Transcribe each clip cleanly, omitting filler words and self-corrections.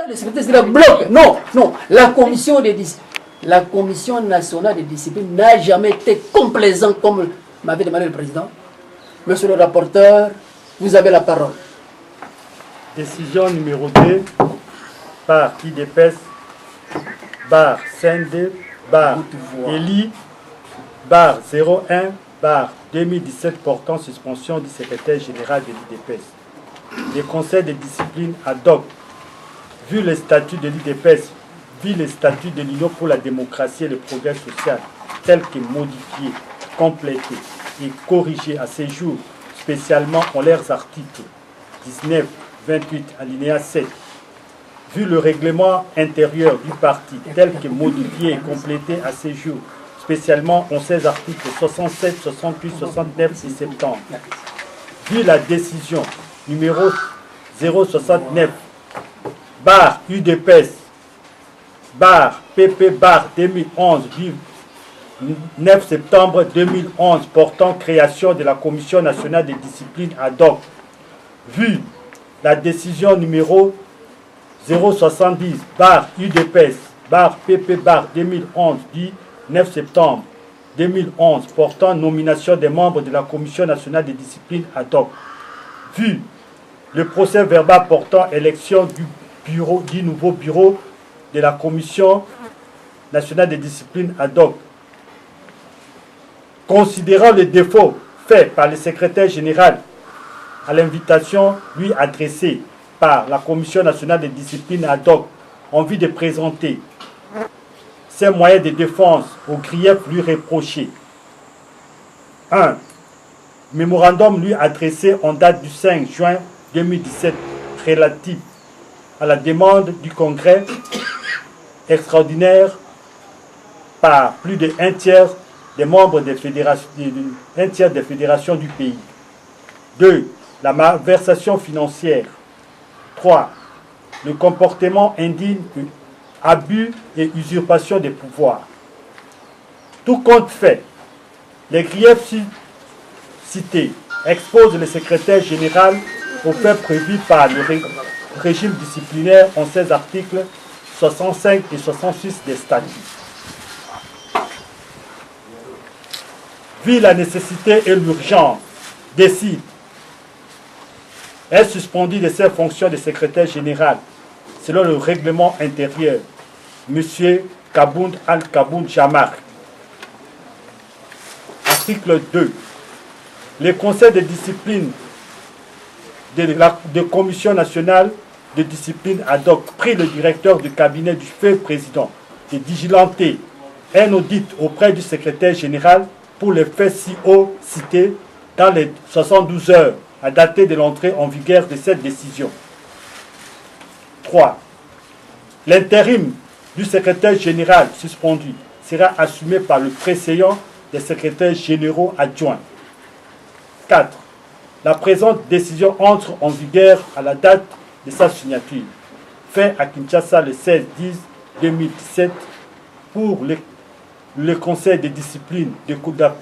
le secrétaire général bloque. Non, non. La commission nationale de discipline n'a jamais été complaisante comme m'avait demandé le président. Monsieur le rapporteur, vous avez la parole. Décision numéro 2 par IDPS, bar CND, bar ELI, bar 01, bar 2017 portant suspension du secrétaire général de l'IDPS. Les conseils de discipline ad hoc, vu le statut de l'IDPS, vu le statut de l'Union pour la démocratie et le progrès social, tel que modifié, complété et corrigé à ces jours, spécialement en leurs articles 19, 28, alinéa 7, vu le règlement intérieur du parti, tel que modifié et complété à ces jours, spécialement en 16 articles 67, 68, 69 et 70, vu la décision numéro 069, bar UDPS, bar PP, bar 2011, du 9 septembre 2011, portant création de la Commission nationale de discipline ad hoc, vu la décision numéro 070, bar UDPS, bar PP, bar 2011, du 9 septembre 2011, portant nomination des membres de la Commission nationale de discipline ad hoc, vu le procès verbal portant élection du nouveau bureau de la Commission nationale de discipline ad hoc, considérant le défaut fait par le secrétaire général à l'invitation lui adressée par la Commission nationale de discipline ad hoc en vue de présenter ses moyens de défense au grief lui reproché. 1. Mémorandum lui adressé en date du 5 juin 2017 relatif à la demande du Congrès extraordinaire par plus de un tiers des membres des fédérations du pays. 2. La malversation financière. 3. Le comportement indigne, abus et usurpation des pouvoirs. Tout compte fait, les griefs cités exposent le secrétaire général aux faits prévus par le régime disciplinaire en 16 articles 65 et 66 des statuts. Vu la nécessité et l'urgence, décide est suspendu de ses fonctions de secrétaire général selon le règlement intérieur, M. Kabound Al-Kabound Jamar. Article 2. Les conseils de discipline de Commission nationale de discipline ad hoc prie le directeur du cabinet du feu président de diligenter un audit auprès du secrétaire général pour les faits si haut cités dans les 72 heures à dater de l'entrée en vigueur de cette décision. 3. L'intérim du secrétaire général suspendu sera assumé par le préséant des secrétaires généraux adjoints. 4. La présente décision entre en vigueur à la date de sa signature. Fait à Kinshasa le 16-10-2017 pour le Conseil de discipline de la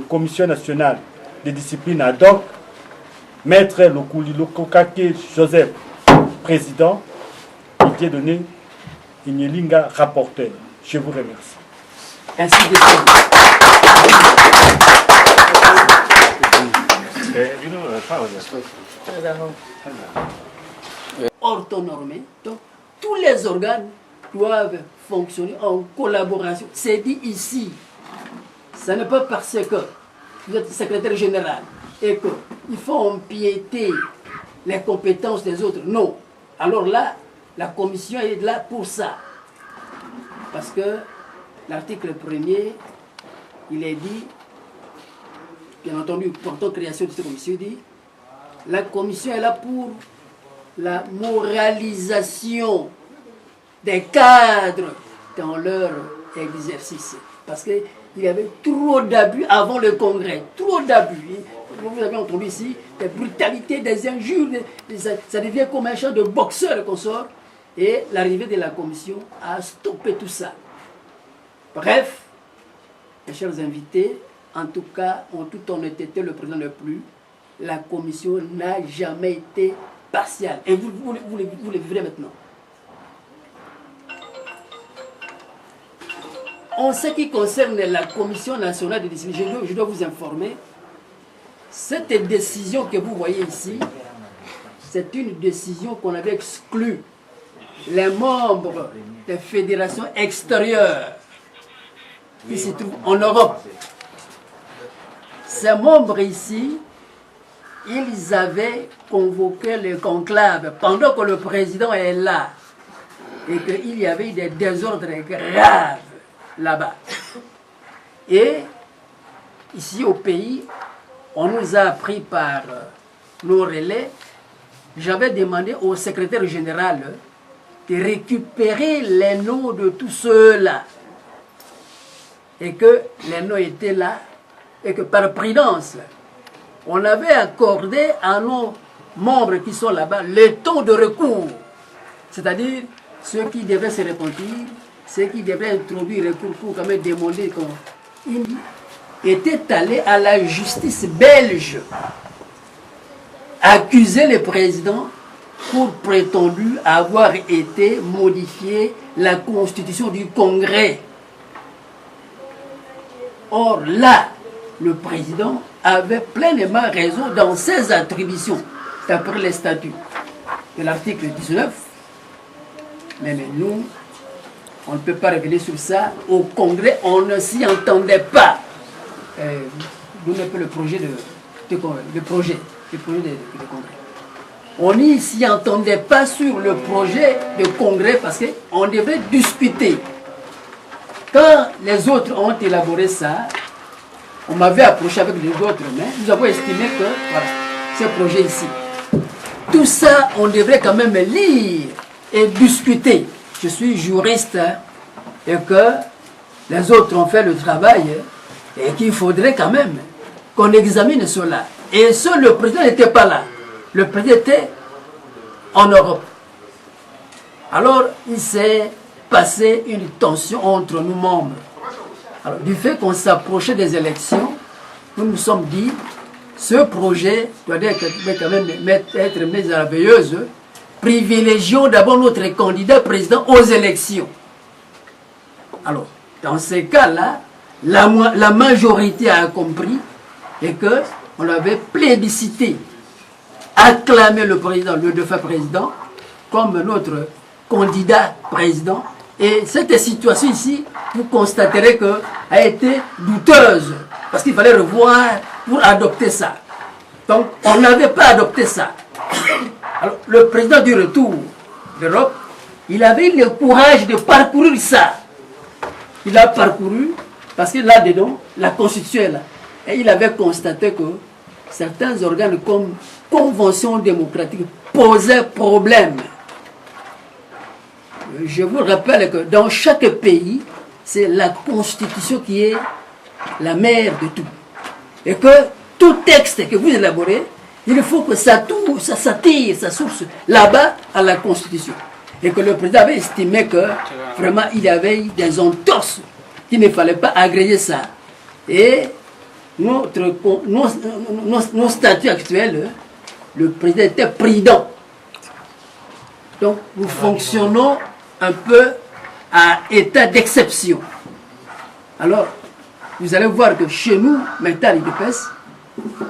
Commission nationale de discipline ad hoc, Maître Lokulilo Kokake Joseph, président, et Dieudonné Inyelinga, rapporteur. Je vous remercie. Ainsi de orthonormé. Donc, tous les organes doivent fonctionner en collaboration. C'est dit ici. Ce n'est pas parce que vous êtes secrétaire général et qu'il faut empiéter les compétences des autres. Non. Alors là, la commission est là pour ça. Parce que l'article 1er, il est dit, bien entendu, portant création de cette commission, dit, la commission est là pour la moralisation des cadres dans leur exercice. Parce qu'il y avait trop d'abus avant le Congrès, trop d'abus. Vous avez entendu ici des brutalités, des injures, ça devient comme un champ de boxeur qu'on sort. Et l'arrivée de la commission a stoppé tout ça. Bref, mes chers invités, en tout cas, en toute honnêteté, le président ne plus, la commission n'a jamais été partiale. Et vous le vivrez maintenant. en ce qui concerne la Commission nationale de discipline, je dois vous informer, cette décision que vous voyez ici, c'est une décision qu'on avait exclue les membres des fédérations extérieures qui se trouvent en Europe. Ces membres ici, ils avaient convoqué le conclave pendant que le président est là et qu'il y avait des désordres graves là-bas. Et ici au pays, on nous a appris par nos relais, j'avais demandé au secrétaire général de récupérer les noms de tous ceux-là. Et que les noms étaient là, et que par prudence, on avait accordé à nos membres qui sont là-bas le temps de recours. C'est-à-dire ceux qui devaient se repentir, ceux qui devaient introduire le recours pour quand même demander qu'on était allé à la justice belge accuser le président pour prétendu avoir été modifié la constitution du Congrès. Or là, le président avait pleinement raison dans ses attributions, d'après les statuts de l'article 19. Mais nous, on ne peut pas revenir sur ça. Au Congrès, on ne s'y entendait pas. Vous n'avez pas le projet de Congrès. On ne s'y entendait pas sur le projet de Congrès parce qu'on devait discuter. Quand les autres ont élaboré ça, on m'avait approché avec les autres, mais nous avons estimé que, voilà, ce projet ici, tout ça, on devrait quand même lire et discuter. Je suis juriste et que les autres ont fait le travail et qu'il faudrait quand même qu'on examine cela. Et seul le président n'était pas là. Le président était en Europe. Alors, il s'est passé une tension entre nous membres. Alors, du fait qu'on s'approchait des élections, nous nous sommes dit, ce projet doit quand même être mis à la veilleuse. Privilégions d'abord notre candidat président aux élections. Alors, dans ces cas-là, la majorité a compris et qu'on avait plébiscité, acclamé le président, le défunt président, comme notre candidat président. Et cette situation ici, vous constaterez qu'elle a été douteuse, parce qu'il fallait revoir pour adopter ça. Donc, on n'avait pas adopté ça. Alors, le président du retour d'Europe, il avait eu le courage de parcourir ça. Il a parcouru, parce que là-dedans, la Constitution est là. Et il avait constaté que certains organes comme Convention démocratique posaient problème. Je vous rappelle que dans chaque pays, c'est la Constitution qui est la mère de tout. Et que tout texte que vous élaborez, il faut que ça tire sa source là-bas à la Constitution. Et que le président avait estimé que vraiment il y avait des entorses, qu'il ne fallait pas agréger ça. Et nos statuts actuels, le président était prudent. Donc nous fonctionnons un peu à état d'exception. Alors, vous allez voir que chez nous, maintenant à l'IDPS,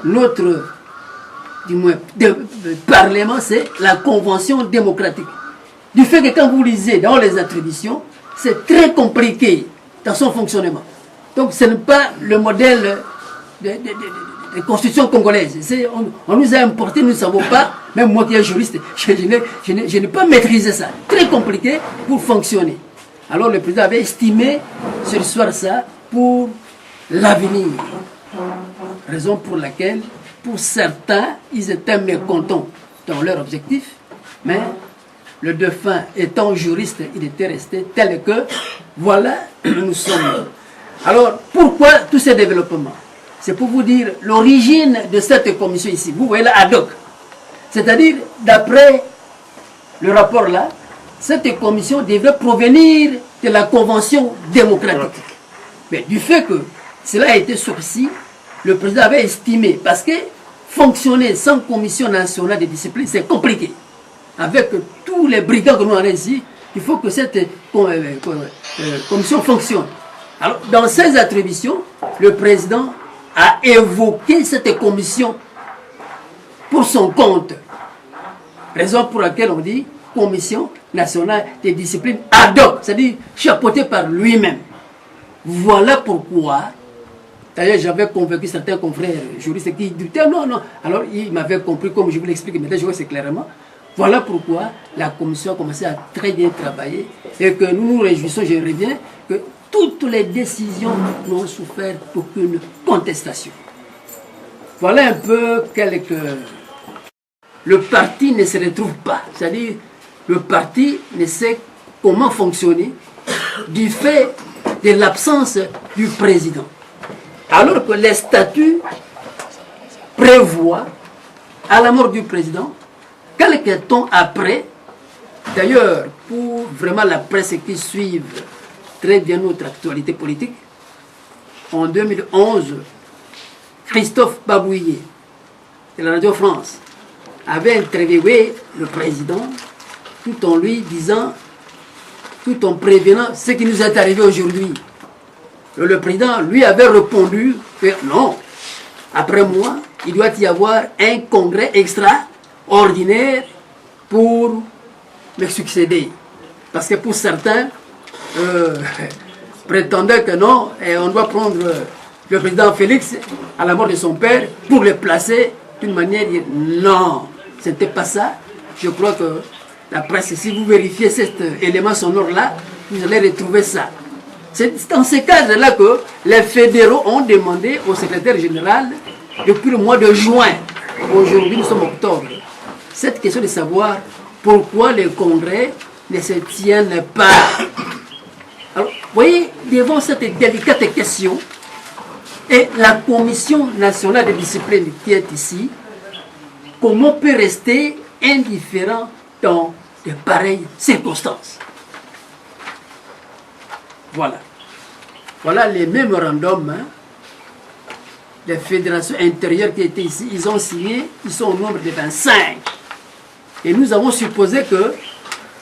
notre parlement, c'est la Convention démocratique. Du fait que quand vous lisez dans les attributions, c'est très compliqué dans son fonctionnement. Donc ce n'est pas le modèle de constitution congolaise. On nous a importé, nous ne savons pas, même moi qui suis juriste, je n'ai pas maîtrisé ça. Très compliqué pour fonctionner. Alors le président avait estimé ce soir ça pour l'avenir. Raison pour laquelle, pour certains, ils étaient mécontents dans leur objectif, mais le défunt étant juriste, il était resté tel que, voilà, nous sommes. Alors, pourquoi tous ces développements? C'est pour vous dire l'origine de cette commission ici. Vous voyez là, ad hoc. C'est-à-dire, d'après le rapport là, cette commission devrait provenir de la Convention démocratique. Mais du fait que cela a été sourcil, le président avait estimé, parce que fonctionner sans commission nationale de discipline, c'est compliqué. Avec tous les brigands que nous avons ici, il faut que cette commission fonctionne. Alors, dans ses attributions, le président a évoqué cette commission pour son compte. Raison pour laquelle on dit Commission nationale des disciplines ad hoc, c'est-à-dire chapeautée par lui-même. Voilà pourquoi, d'ailleurs j'avais convaincu certains confrères juristes qui doutaient, non, non. Alors ils m'avaient compris comme je vous l'explique, mais je vois c'est clairement. Voilà pourquoi la commission a commencé à très bien travailler et que nous nous réjouissons, je reviens, que toutes les décisions n'ont souffert aucune contestation. Voilà un peu quelques... Le parti ne se retrouve pas, c'est-à-dire le parti ne sait comment fonctionner du fait de l'absence du président. Alors que les statuts prévoient, à la mort du président, quelques temps après, d'ailleurs, pour vraiment la presse qui suive très bien notre actualité politique, en 2011, Christophe Babouillet, de la Radio France, avait interviewé le président tout en lui disant, tout en prévenant ce qui nous est arrivé aujourd'hui. Le président lui avait répondu que non, après moi, il doit y avoir un congrès extraordinaire pour me succéder. Parce que pour certains, prétendaient que non, et on doit prendre le président Félix à la mort de son père pour le placer d'une manière... Non, ce n'était pas ça. Je crois que la presse, si vous vérifiez cet élément sonore-là, vous allez retrouver ça. C'est dans ce cadre-là que les fédéraux ont demandé au secrétaire général, depuis le mois de juin, aujourd'hui nous sommes en octobre, cette question de savoir pourquoi les congrès ne se tiennent pas. Alors, vous voyez, devant cette délicate question, et la Commission nationale de discipline qui est ici, comment peut rester indifférent dans de pareilles circonstances? Voilà. Voilà les mémorandums des fédérations intérieures qui étaient ici. Ils ont signé, ils sont au nombre de 25. Et nous avons supposé que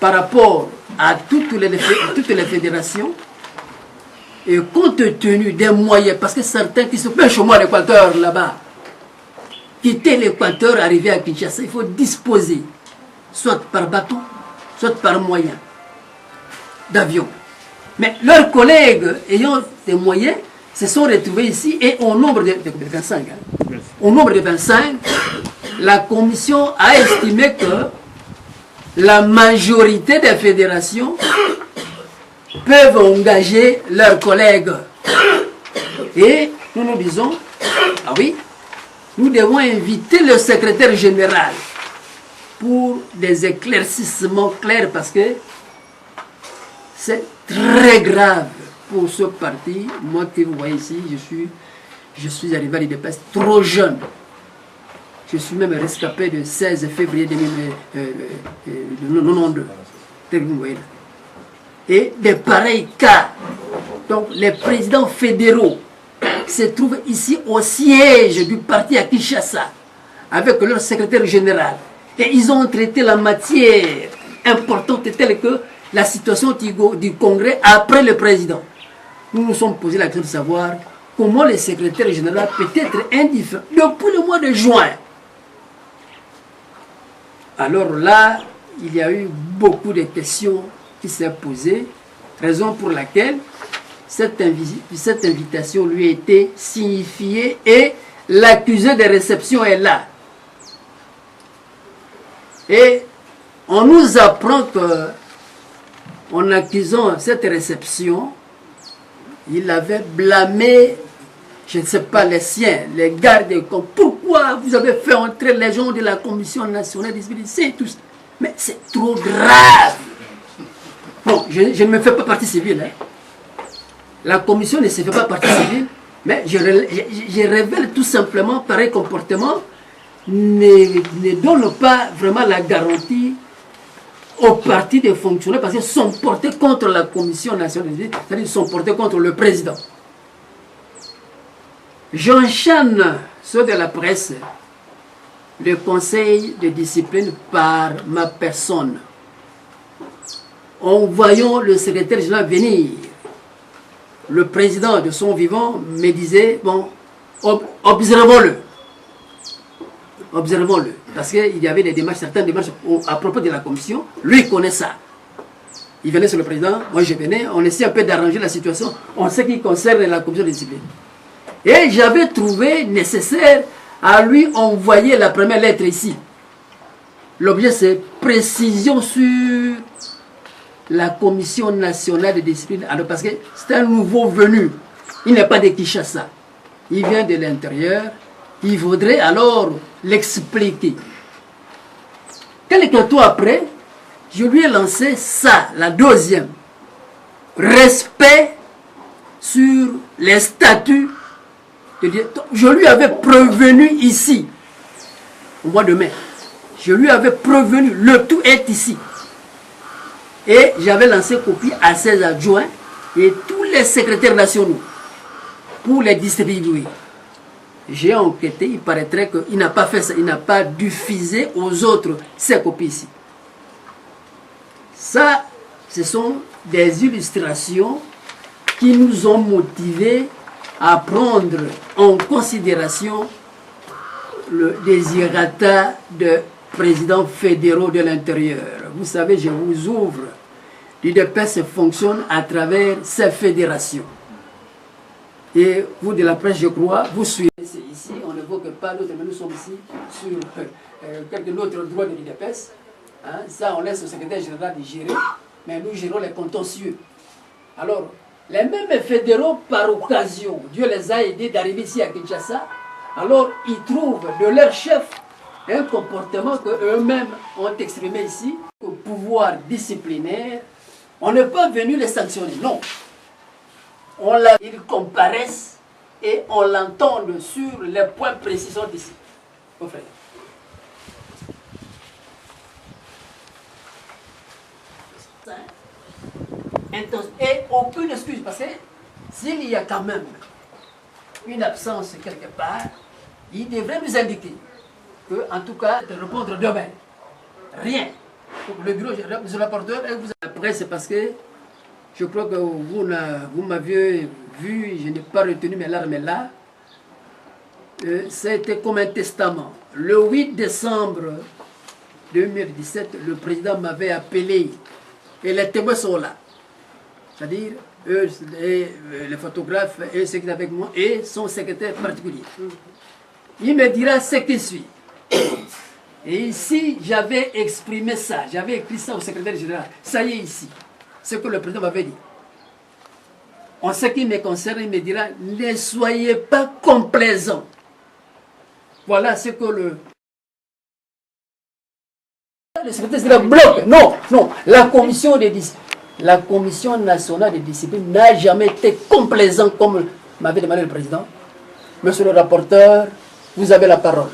par rapport à toutes les fédérations, et compte tenu des moyens, parce que certains qui se pêchent au moins à l'Équateur là-bas, quitter l'Équateur, arriver à Kinshasa, il faut disposer, soit par bateau, soit par moyen d'avion. Mais leurs collègues ayant des moyens se sont retrouvés ici et au nombre de 25, au nombre de 25, la commission a estimé que la majorité des fédérations peuvent engager leurs collègues. Et nous nous disons, ah oui, nous devons inviter le secrétaire général pour des éclaircissements clairs parce que c'est très grave pour ce parti. Moi que vous voyez ici, je suis arrivé à l'IDPS trop jeune. Je suis même rescapé le 16 février 1992. Et de pareils cas. Donc les présidents fédéraux se trouvent ici au siège du parti à Kinshasa avec leur secrétaire général. Et ils ont traité la matière importante telle que la situation du Congrès après le président. Nous nous sommes posé la question de savoir comment le secrétaire général peut être indifférent depuis le mois de juin. Alors là, il y a eu beaucoup de questions qui s'est posées, raison pour laquelle cette invitation lui a été signifiée et l'accusé de réception est là. Et on nous apprend que, en accusant cette réception, il avait blâmé, je ne sais pas, les siens, les gardes des comptes. Pourquoi vous avez fait entrer les gens de la Commission nationale des disciplines? C'est tout ça. Mais c'est trop grave. Bon, je ne me fais pas partie civile. Hein. La commission ne se fait pas partie civile, mais je révèle tout simplement pareil comportement ne donne pas vraiment la garantie aux partis de fonctionnaires parce qu'ils sont portés contre la Commission nationale, c'est-à-dire qu'ils sont portés contre le président. J'enchaîne ceux de la presse, le conseil de discipline par ma personne. En voyant le secrétaire général venir le président de son vivant me disait, bon, observons-le. Observons-le. Parce qu'il y avait des démarches, certaines démarches à propos de la commission. Lui, il connaît ça. Il venait sur le président, moi je venais, on essaie un peu d'arranger la situation en ce qui concerne la commission de discipline. Et j'avais trouvé nécessaire à lui envoyer la première lettre ici. L'objet c'est précision sur la commission nationale de discipline. Alors parce que c'est un nouveau venu, il n'est pas de Kinshasa, il vient de l'intérieur, il faudrait alors l'expliquer. Quelques temps après, je lui ai lancé ça, la deuxième. Respect sur les statuts. Je lui avais prévenu ici, au mois de mai. Je lui avais prévenu, le tout est ici. Et j'avais lancé copie à ses adjoints et tous les secrétaires nationaux pour les distribuer. J'ai enquêté, il paraîtrait qu'il n'a pas fait ça, il n'a pas diffusé aux autres ces copies ici. Ça, ce sont des illustrations qui nous ont motivés à prendre en considération le désirata de présidents fédéraux de l'intérieur. Vous savez, je vous ouvre, l'UDPS fonctionne à travers ces fédérations. Et vous de la presse, je crois, vous suivez ici, on n'évoque pas d'autres, mais nous sommes ici sur quelques autres droits de l'UDPS. Hein, ça, on laisse au secrétaire général de gérer, mais nous gérons les contentieux. Alors, les mêmes fédéraux, par occasion, Dieu les a aidés d'arriver ici à Kinshasa, alors ils trouvent de leur chef un comportement qu'eux-mêmes ont exprimé ici, au pouvoir disciplinaire. On n'est pas venu les sanctionner, non. Ils comparaissent et on l'entend sur les points précis d'ici. Vos frères. Et aucune excuse, parce que s'il y a quand même une absence quelque part, il devrait nous indiquer que, en tout cas, de répondre demain. Rien. Le bureau, monsieur le rapporteur, après, c'est parce que je crois que vous m'aviez vu, je n'ai pas retenu mes larmes là. C'était comme un testament. Le 8 décembre 2017, le président m'avait appelé et les témoins sont là. C'est-à-dire, eux, les photographes, et ceux qui sont avec moi, et son secrétaire particulier. Il me dira ce qui suit. Et ici, j'avais exprimé ça, j'avais écrit ça au secrétaire général. Ça y est ici, ce que le président m'avait dit. En ce qui me concerne, il me dira, ne soyez pas complaisants. Voilà ce que le secrétaire général bloque. Non, non, la commission nationale de discipline n'a jamais été complaisante comme m'avait demandé le président. Monsieur le rapporteur, vous avez la parole.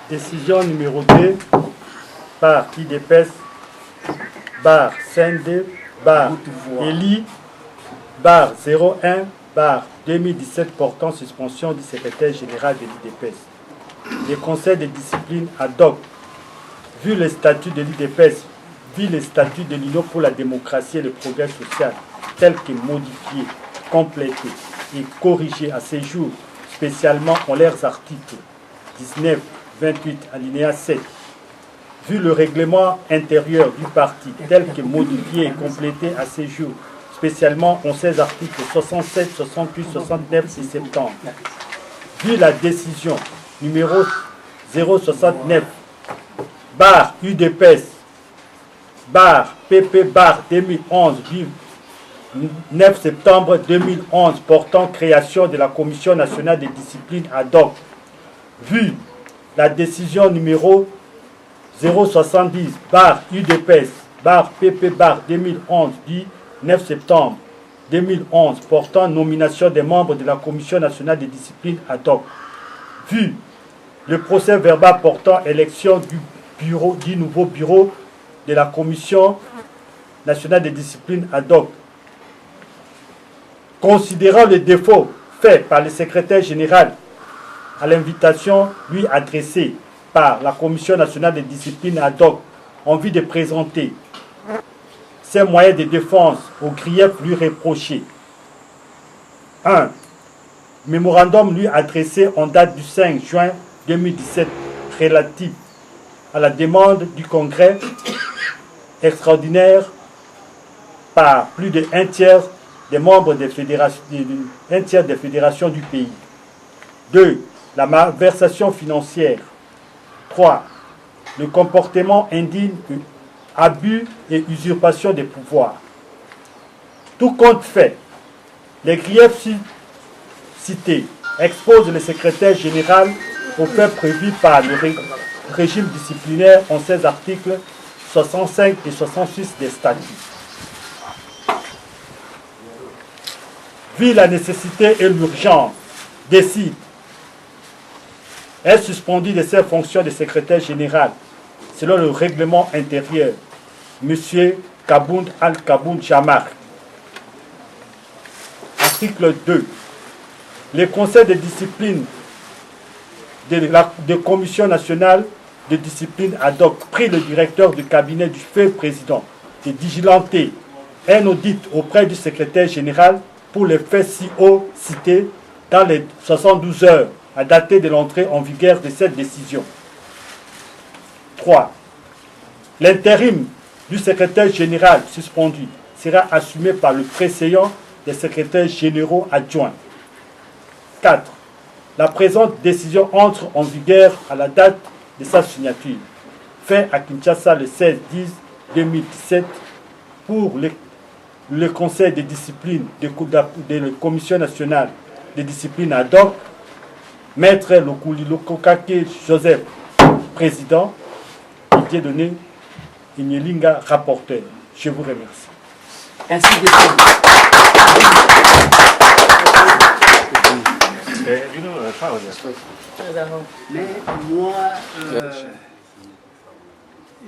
Décision numéro 2 par IDPS, barre CND, barre ELI, barre 01, barre 2017 portant suspension du secrétaire général de l'IDPS. Les conseils de discipline ad hoc, vu le statut de l'IDPS, vu le statut de l'Union pour la démocratie et le progrès social, tel que modifié, complété et corrigé à ces jours, spécialement en leurs articles 19, 28, alinéa 7, vu le règlement intérieur du parti, tel que modifié et complété à ces jours, spécialement en 16 articles 67, 68, 69 et 70, vu la décision numéro 069, barre UDPS, barre PP, barre 2011, du 9 septembre 2011, portant création de la Commission nationale de discipline ad hoc, vu la décision numéro 070, barre UDPS, barre PP, barre 2011, du 9 septembre 2011, portant nomination des membres de la Commission nationale de discipline ad hoc, vu le procès verbal portant élection du nouveau bureau de la Commission nationale de discipline ad hoc, considérant les défauts faits par le secrétaire général à l'invitation lui adressée par la Commission nationale de discipline ad hoc en vue de présenter ses moyens de défense aux griefs lui reprochés, 1. Mémorandum lui adressé en date du 5 juin 2017 relatif à la demande du Congrès extraordinaire par plus de un tiers des membres des fédérations du pays. 2. La malversation financière. 3. Le comportement indigne, abus et usurpation des pouvoirs. Tout compte fait, les griefs cités exposent le secrétaire général aux faits prévus par le régime disciplinaire en 16 articles 65 et 66 des statuts. Vu la nécessité et l'urgence, décide est suspendu de ses fonctions de secrétaire général selon le règlement intérieur, M. Kabound Al-Kabound Jamar. Article 2. Les conseils de discipline de Commission nationale de discipline ad hoc prie le directeur du cabinet du feu président de diligenter un audit auprès du secrétaire général pour les faits si haut cités dans les 72 heures à dater de l'entrée en vigueur de cette décision. 3. L'intérim du secrétaire général suspendu sera assumé par le préséant des secrétaires généraux adjoints. 4. La présente décision entre en vigueur à la date de sa signature, fait à Kinshasa le 16-10-2017 pour le Conseil de discipline de la Commission nationale de discipline ad hoc, Maître Lokake Joseph, président, et Dieudonné Inyelinga, rapporteur. Je vous remercie. Ainsi de Mais moi,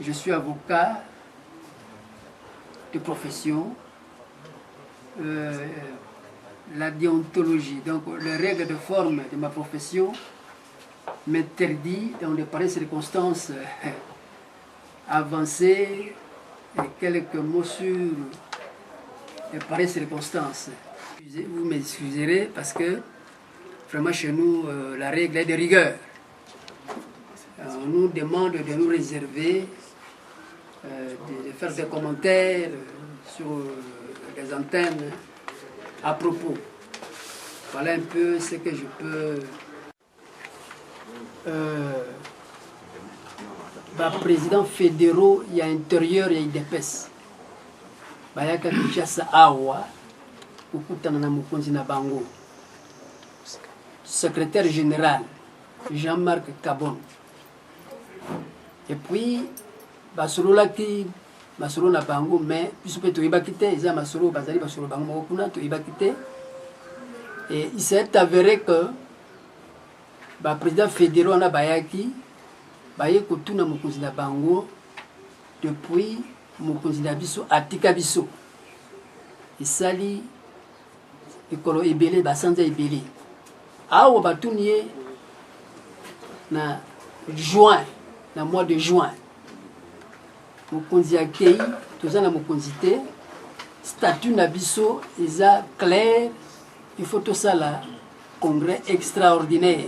je suis avocat de profession. La déontologie, donc les règles de forme de ma profession m'interdit dans de pareilles circonstances avancer quelques mots sur de pareilles circonstances. Vous m'excuserez parce que vraiment chez nous la règle est de rigueur. On nous demande de nous réserver, de faire des commentaires sur les antennes à propos. Voilà un peu ce que je peux... président fédéraux, il y a intérieur et IDPS. Bayaka Kinshasa Awa, Ukutana na Mukonzi na Bango. Secrétaire général, Jean-Marc Kabon. Et puis, Basolo Laki, Basolo na Bango, mais puisque tu es bakité, ils ont Basolo, Basali, Basolo Bango, Mokuna, tu es bakité. Et il s'est avéré que le président fédéral na Bayaki, Baye Kotuna Mukonzi na Bango, depuis Mukonzi na Biso, Atika Biso. Il s'allie, il colo Ebele, Basanza Ebele. Awa Batounie, na juin, na mois de juin. Mukonzi akei, toza na Mukonzi te, statut na biso, eza clair, il faut tout ça là, congrès extraordinaire.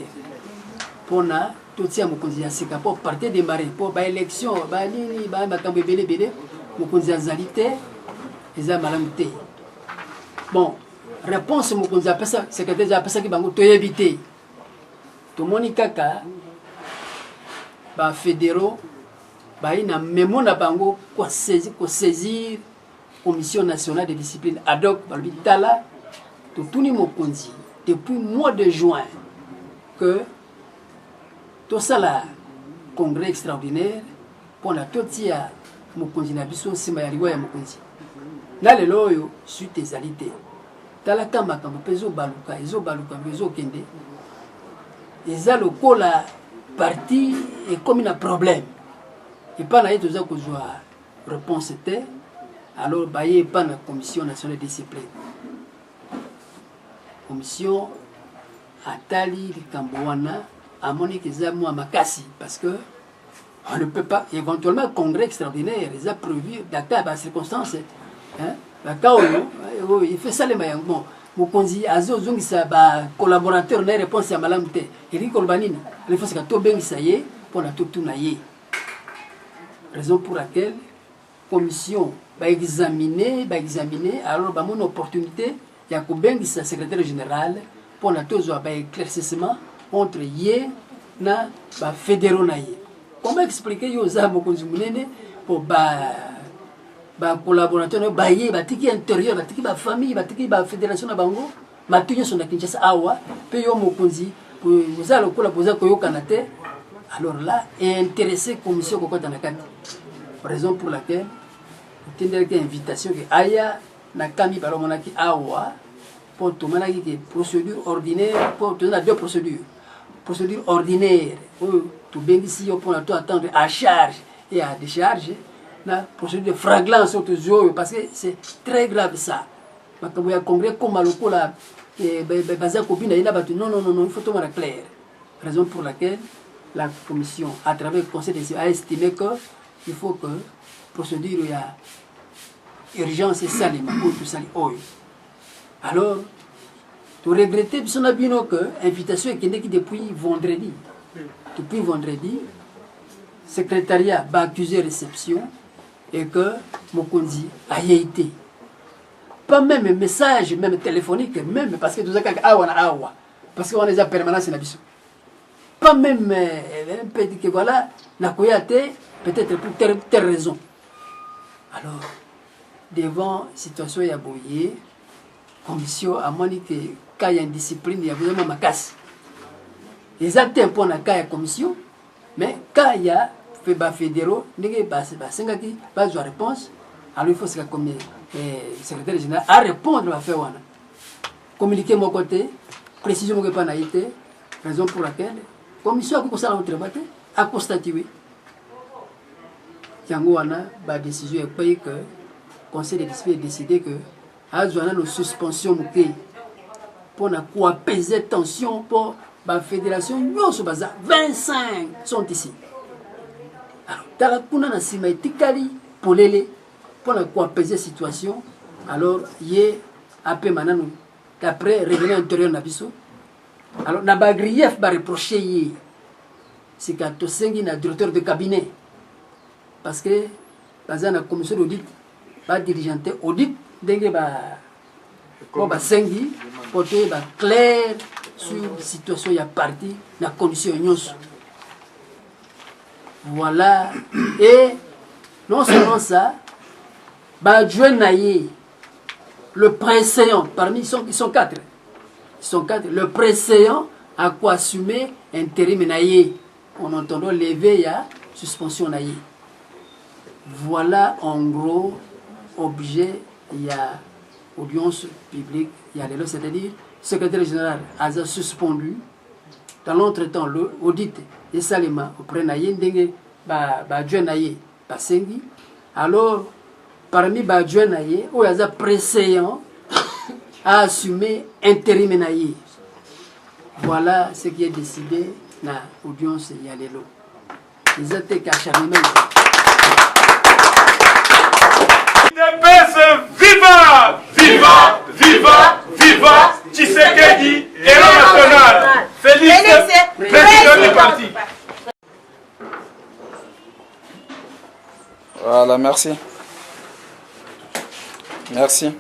Pour na, tout ça Mukonzi asika, pour partir démarrer, pour ba élection, ba nini, ba makambo ebele bele, Mukonzi azalité, eza malamute. Bon, réponse Mukonzi apesa, secrétaire apesa ki bango toyebite. Tomoni kaka, ba fédéraux, il a mémo na bango ko saisir commission nationale de discipline ad hoc balbitala to tuni Mokonzi depuis mois de juin que tout ça là congrès extraordinaire pour la totia Mokonzi na biso sima ya liwa ya Mokonzi na lelo oyo suite ezalité tala kama kambo pezo baluka bezo kende eza lokola parti et comme un problème. Et pas na yetu za kuzwa réponse était alors baye pas na commission nationale de discipline. Commission atali likambwana amoni kiza moi makasi parce que on ne peut pas éventuellement congrès extraordinaire les a prévu d'acteur à circonstances hein la il fait ça les mayango mokonzi azozongisa ba collaborateur na réponse ya malamu te eri kolbanina réponse ka to bengisa ye pona to tuna ye raison pour laquelle commission va examiner alors ba mon opportunité ya ko bengisa secrétaire général pona to zo ba éclaircissement entre ye na ba fédéraux na ye. Comment expliquer yo za mokonzi munene pour ba collaborateur ba ye ba tiki intérieur ba tiki ba famille ba tiki ba fédération na bango matunyo son na Kinshasa awa pe yo mokonzi pour za lokola poza ko yokana te. Alors là intéressé commission ko kota na kati, raison pour laquelle tendere que invitation que aya na kami balo monaki awa pour tout manaki que procédure ordinaire pour tout na deux procédures ordinaire tout bengisi yo pour tout attendre à charge et à décharge na procédure de flagrance autour parce que c'est très grave ça makambo ya congrès comme lokola baza kobina ina batu non il faut tout mettre clair, raison pour laquelle la commission à travers le conseil des a estimé que il faut que procédure ya urgence et salima pour tout ça alors tu regretter son abino que invitation qui depuis vendredi secrétariat va accuser réception et que mokonzi a été pas même message même téléphonique même parce que tout ça awa parce qu'on est en permanence na biso pas même un peu dit que voilà na koyate peut-être pour telle raison. Alors devant situation ya boye commission a moni que quand il y a une discipline il y a vraiment ma casse les actes pour na cas ya commission mais quand il y a fait ba fédéraux ndenge ba sengaki ba jo réponse alors il faut que comme secrétaire général à répondre à faire wana communiquer mon côté précision que pas na été raison pour laquelle commission a commencé à travailler a constaté yango wana ba décision et que conseil de discipline a décidé que a besoin de suspension pour na quoi apaiser tension pour la fédération nyonso baza 25 sont ici alors tala kuna na sima etikali polele pour na quoi apaiser situation alors yé après mananu d'après règlement intérieur na biso alors na ba grief ba reprocher yé c'est que to sengi na directeur de cabinet parce que baza na commission d'audit ba dirigeante audit ndenge ba sengi pour te ba clair sur situation ya parti na condition nyonso voilà et non seulement ça ba naye le préséant parmi ils sont quatre le préséant a quoi assumer intérim naye en entendant lever ya suspension naye. Voilà en gros objet il y a audience publique il y a les lois, c'est-à-dire secrétaire général a suspendu dans l'entretemps l'audit et salima auprès naye ndenge ba naye basengi alors parmi ba naye o yaza préséant a assumé intérim naye. Voilà ce qui est décidé na audience il y a les lois ils étaient qu'acharnement viva! Viva! Viva! Viva! Tshisekedi, héros national! Félix, président du parti! Voilà, merci. Merci.